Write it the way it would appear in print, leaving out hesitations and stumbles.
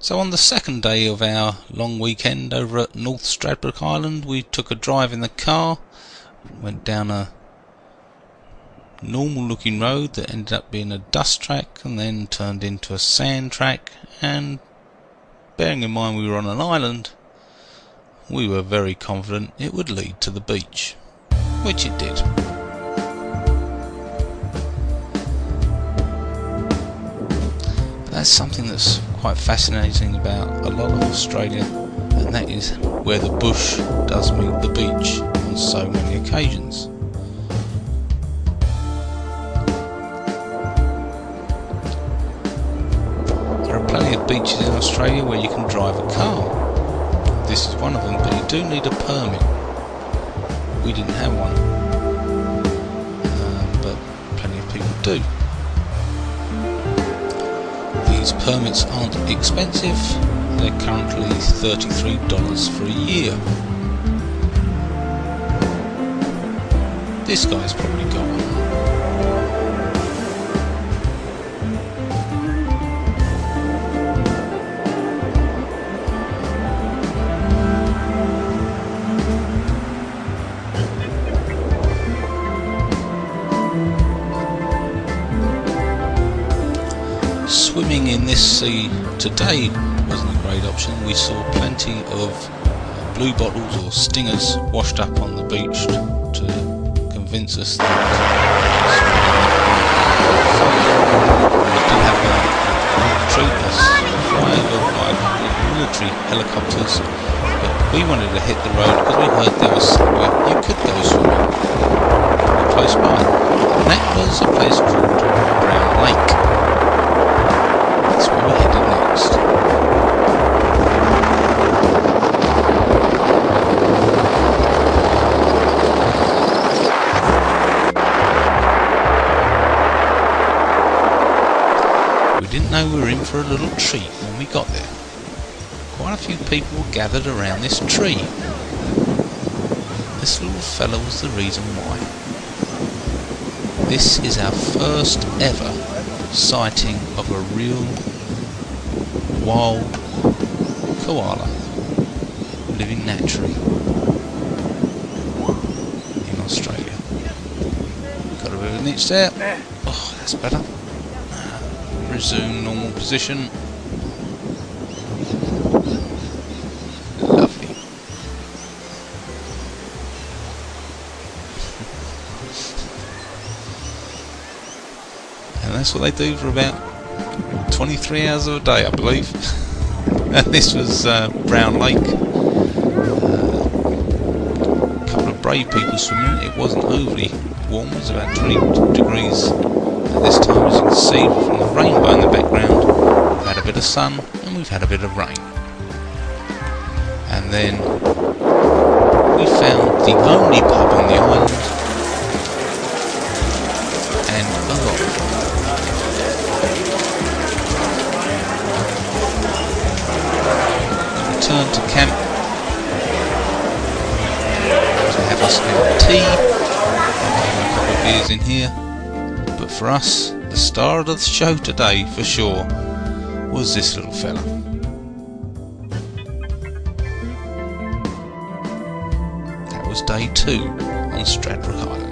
So on the second day of our long weekend over at North Stradbroke Island, we took a drive in the car, went down a normal looking road that ended up being a dust track and then turned into a sand track, and bearing in mind we were on an island, we were very confident it would lead to the beach, which it did. That's something that's quite fascinating about a lot of Australia, and that is where the bush does meet the beach on so many occasions. There are plenty of beaches in Australia where you can drive a car. This is one of them, but you do need a permit. We didn't have one, but plenty of people do. These permits aren't expensive, they're currently $33 for a year. This guy's probably got one. Swimming in this sea today wasn't a great option. We saw plenty of blue bottles or stingers washed up on the beach to convince us that we did have to treat us fly over by military helicopters, but we wanted to hit the road because we heard there was somewhere you could go swimming close by, and that was a place called Brown Lake. That's where we're headed next. We didn't know we were in for a little treat when we got there. Quite a few people were gathered around this tree. This little fella was the reason why. This is our first ever sighting of a real wild koala living naturally in Australia. Got a bit of an itch there. Oh, that's better. Resume normal position. Lovely. And that's what they do for about 23 hours of a day, I believe. And this was Brown Lake. A couple of brave people swimming. It wasn't overly warm, it was about 20 degrees at this time. As you can see from the rainbow in the background, we've had a bit of sun and we've had a bit of rain. And then we found the only pub on the island, and a lot of fun. Return to camp to have us a tea, a couple of beers in here, but for us the star of the show today for sure was this little fella. That was day 2 on Stradbroke Island.